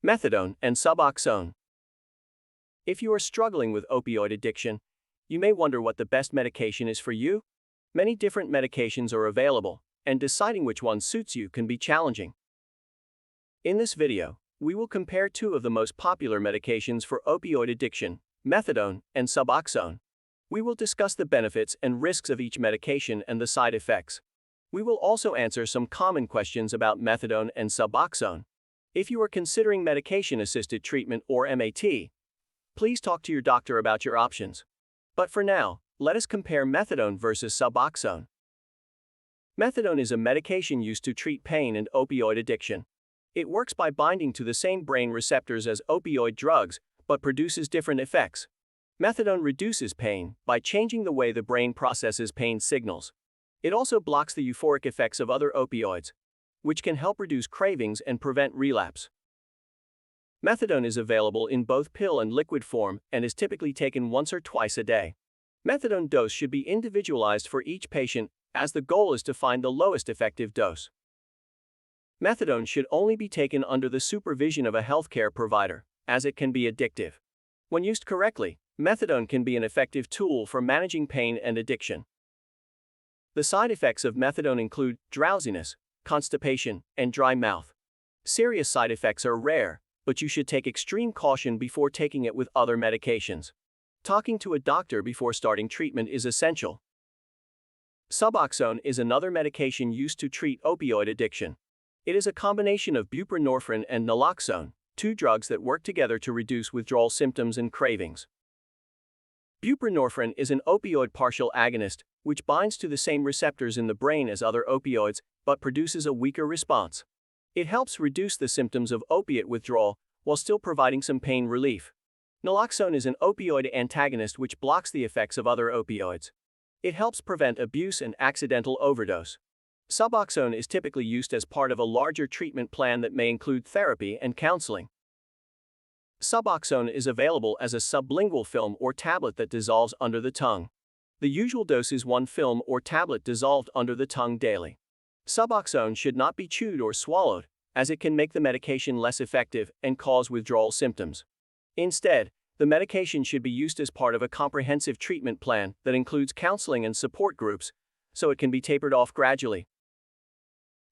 Methadone and Suboxone. If you are struggling with opioid addiction, you may wonder what the best medication is for you. Many different medications are available, and deciding which one suits you can be challenging. In this video, we will compare two of the most popular medications for opioid addiction, methadone and Suboxone. We will discuss the benefits and risks of each medication and the side effects. We will also answer some common questions about methadone and Suboxone. If you are considering medication-assisted treatment or MAT, please talk to your doctor about your options. But for now, let us compare methadone versus Suboxone. Methadone is a medication used to treat pain and opioid addiction. It works by binding to the same brain receptors as opioid drugs, but produces different effects. Methadone reduces pain by changing the way the brain processes pain signals. It also blocks the euphoric effects of other opioids, which can help reduce cravings and prevent relapse. Methadone is available in both pill and liquid form and is typically taken once or twice a day. Methadone dose should be individualized for each patient, as the goal is to find the lowest effective dose. Methadone should only be taken under the supervision of a healthcare provider, as it can be addictive. When used correctly, methadone can be an effective tool for managing pain and addiction. The side effects of methadone include drowsiness, constipation, and dry mouth. Serious side effects are rare, but you should take extreme caution before taking it with other medications. Talking to a doctor before starting treatment is essential. Suboxone is another medication used to treat opioid addiction. It is a combination of buprenorphine and naloxone, two drugs that work together to reduce withdrawal symptoms and cravings. Buprenorphine is an opioid partial agonist, which binds to the same receptors in the brain as other opioids, but produces a weaker response. It helps reduce the symptoms of opiate withdrawal while still providing some pain relief. Naloxone is an opioid antagonist which blocks the effects of other opioids. It helps prevent abuse and accidental overdose. Suboxone is typically used as part of a larger treatment plan that may include therapy and counseling. Suboxone is available as a sublingual film or tablet that dissolves under the tongue. The usual dose is 1 film or tablet dissolved under the tongue daily. Suboxone should not be chewed or swallowed, as it can make the medication less effective and cause withdrawal symptoms. Instead, the medication should be used as part of a comprehensive treatment plan that includes counseling and support groups, so it can be tapered off gradually.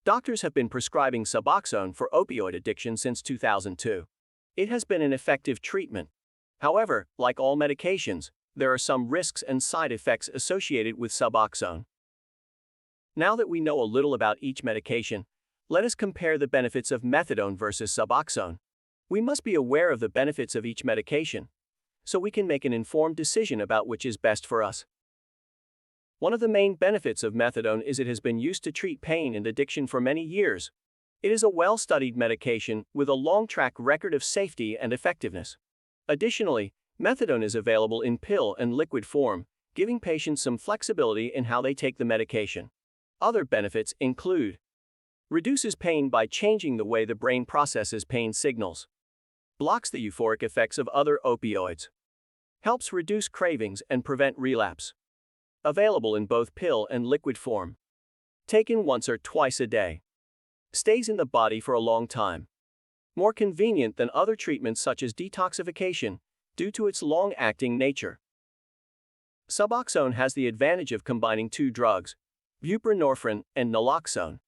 Doctors have been prescribing Suboxone for opioid addiction since 2002. It has been an effective treatment. However, like all medications, there are some risks and side effects associated with Suboxone. Now that we know a little about each medication, let us compare the benefits of methadone versus Suboxone. We must be aware of the benefits of each medication, so we can make an informed decision about which is best for us. One of the main benefits of methadone is it has been used to treat pain and addiction for many years. It is a well-studied medication with a long track record of safety and effectiveness. Additionally, methadone is available in pill and liquid form, giving patients some flexibility in how they take the medication. Other benefits include: reduces pain by changing the way the brain processes pain signals, blocks the euphoric effects of other opioids, helps reduce cravings and prevent relapse. Available in both pill and liquid form. Taken once or twice a day. Stays in the body for a long time. More convenient than other treatments such as detoxification, due to its long-acting nature. Suboxone has the advantage of combining two drugs, buprenorphine and naloxone.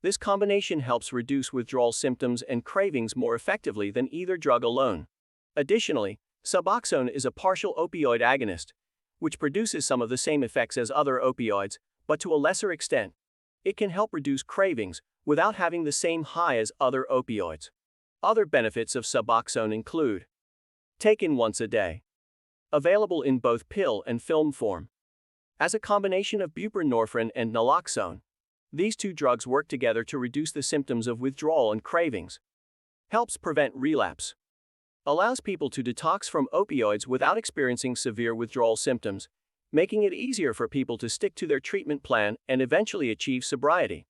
This combination helps reduce withdrawal symptoms and cravings more effectively than either drug alone. Additionally, Suboxone is a partial opioid agonist, which produces some of the same effects as other opioids, but to a lesser extent. It can help reduce cravings without having the same high as other opioids. Other benefits of Suboxone include: taken once a day. Available in both pill and film form. As a combination of buprenorphine and naloxone, these two drugs work together to reduce the symptoms of withdrawal and cravings. Helps prevent relapse. Allows people to detox from opioids without experiencing severe withdrawal symptoms, making it easier for people to stick to their treatment plan and eventually achieve sobriety.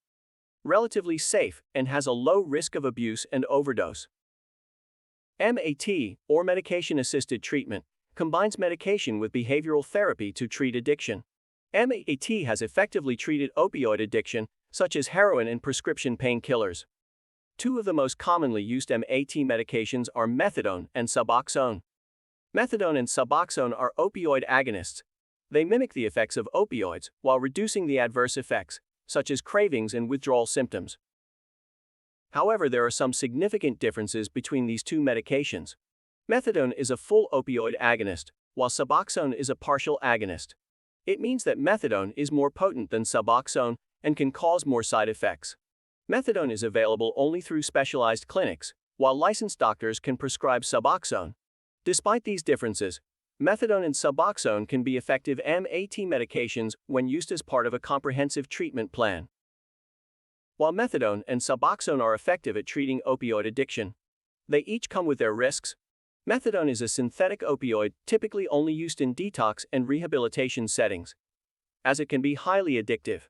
Relatively safe and has a low risk of abuse and overdose. MAT, or medication-assisted treatment, combines medication with behavioral therapy to treat addiction. MAT has effectively treated opioid addiction, such as heroin and prescription painkillers. Two of the most commonly used MAT medications are methadone and Suboxone. Methadone and Suboxone are opioid agonists. They mimic the effects of opioids while reducing the adverse effects, such as cravings and withdrawal symptoms. However, there are some significant differences between these two medications. Methadone is a full opioid agonist, while Suboxone is a partial agonist. It means that methadone is more potent than Suboxone and can cause more side effects. Methadone is available only through specialized clinics, while licensed doctors can prescribe Suboxone. Despite these differences, methadone and Suboxone can be effective MAT medications when used as part of a comprehensive treatment plan. While methadone and Suboxone are effective at treating opioid addiction, they each come with their risks. Methadone is a synthetic opioid typically only used in detox and rehabilitation settings, as it can be highly addictive.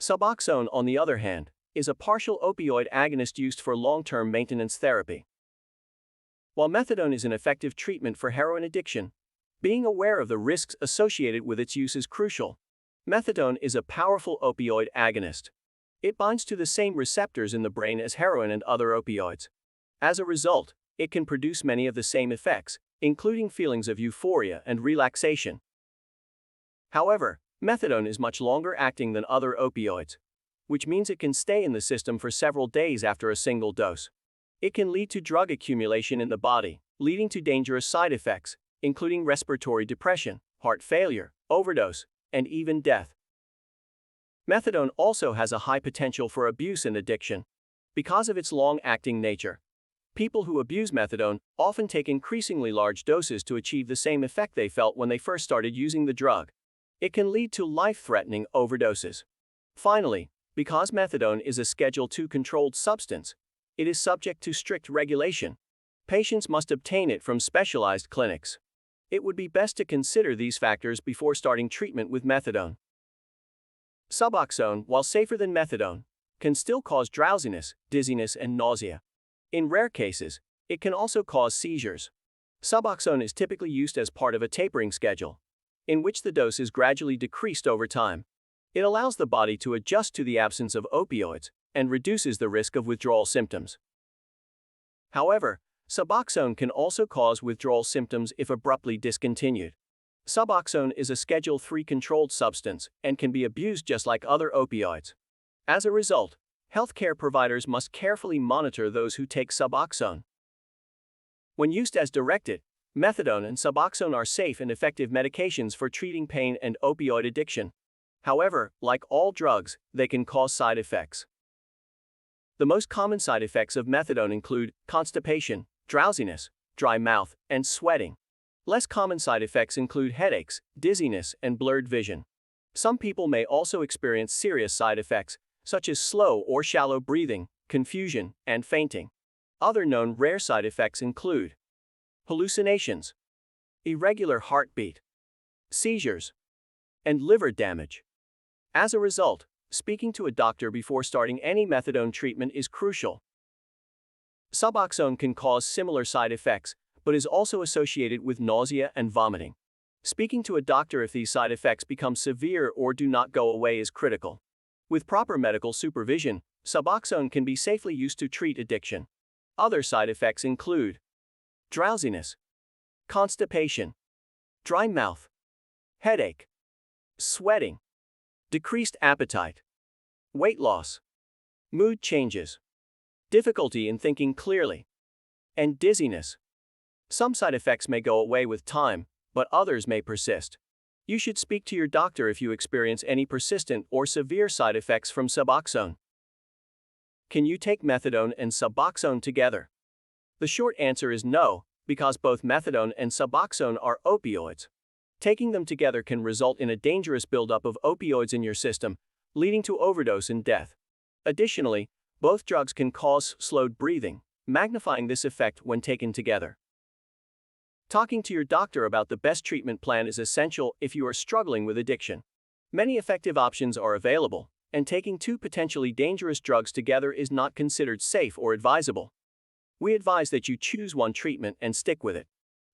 Suboxone, on the other hand, is a partial opioid agonist used for long-term maintenance therapy. While methadone is an effective treatment for heroin addiction, being aware of the risks associated with its use is crucial. Methadone is a powerful opioid agonist. It binds to the same receptors in the brain as heroin and other opioids. As a result, it can produce many of the same effects, including feelings of euphoria and relaxation. However, methadone is much longer acting than other opioids, which means it can stay in the system for several days after a single dose. It can lead to drug accumulation in the body, leading to dangerous side effects, including respiratory depression, heart failure, overdose, and even death. Methadone also has a high potential for abuse and addiction. Because of its long-acting nature, people who abuse methadone often take increasingly large doses to achieve the same effect they felt when they first started using the drug. It can lead to life-threatening overdoses. Finally, because methadone is a Schedule II controlled substance, it is subject to strict regulation. Patients must obtain it from specialized clinics. It would be best to consider these factors before starting treatment with methadone. Suboxone, while safer than methadone, can still cause drowsiness, dizziness, and nausea. In rare cases, it can also cause seizures. Suboxone is typically used as part of a tapering schedule, in which the dose is gradually decreased over time. It allows the body to adjust to the absence of opioids and reduces the risk of withdrawal symptoms. However, Suboxone can also cause withdrawal symptoms if abruptly discontinued. Suboxone is a Schedule III controlled substance and can be abused just like other opioids. As a result, healthcare providers must carefully monitor those who take Suboxone. When used as directed, methadone and Suboxone are safe and effective medications for treating pain and opioid addiction. However, like all drugs, they can cause side effects. The most common side effects of methadone include constipation, drowsiness, dry mouth, and sweating. Less common side effects include headaches, dizziness, and blurred vision. Some people may also experience serious side effects, such as slow or shallow breathing, confusion, and fainting. Other known rare side effects include hallucinations, irregular heartbeat, seizures, and liver damage. As a result, speaking to a doctor before starting any methadone treatment is crucial. Suboxone can cause similar side effects, but is also associated with nausea and vomiting. Speaking to a doctor if these side effects become severe or do not go away is critical. With proper medical supervision, Suboxone can be safely used to treat addiction. Other side effects include drowsiness, constipation, dry mouth, headache, sweating, decreased appetite, weight loss, mood changes, difficulty in thinking clearly, and dizziness. Some side effects may go away with time, but others may persist. You should speak to your doctor if you experience any persistent or severe side effects from Suboxone. Can you take methadone and Suboxone together? The short answer is no, because both methadone and Suboxone are opioids. Taking them together can result in a dangerous buildup of opioids in your system, leading to overdose and death. Additionally, both drugs can cause slowed breathing, magnifying this effect when taken together. Talking to your doctor about the best treatment plan is essential if you are struggling with addiction. Many effective options are available, and taking two potentially dangerous drugs together is not considered safe or advisable. We advise that you choose one treatment and stick with it.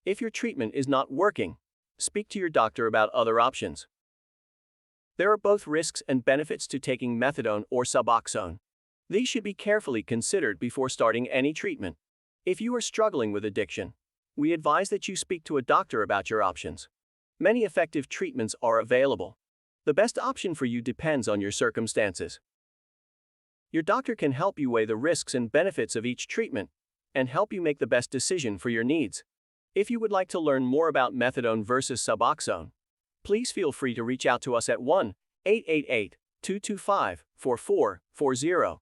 If your treatment is not working, speak to your doctor about other options. There are both risks and benefits to taking methadone or Suboxone. These should be carefully considered before starting any treatment. If you are struggling with addiction, we advise that you speak to a doctor about your options. Many effective treatments are available. The best option for you depends on your circumstances. Your doctor can help you weigh the risks and benefits of each treatment and help you make the best decision for your needs. If you would like to learn more about methadone versus Suboxone, please feel free to reach out to us at 1-888-225-4440.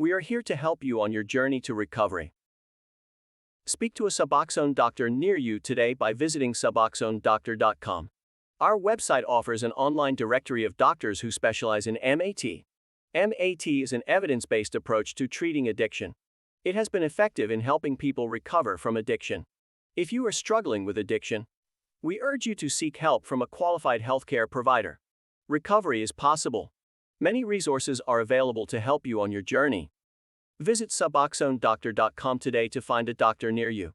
We are here to help you on your journey to recovery. Speak to a Suboxone doctor near you today by visiting suboxonedoctor.com. Our website offers an online directory of doctors who specialize in MAT. MAT is an evidence-based approach to treating addiction. It has been effective in helping people recover from addiction. If you are struggling with addiction, we urge you to seek help from a qualified healthcare provider. Recovery is possible. Many resources are available to help you on your journey. Visit suboxonedoctor.com today to find a doctor near you.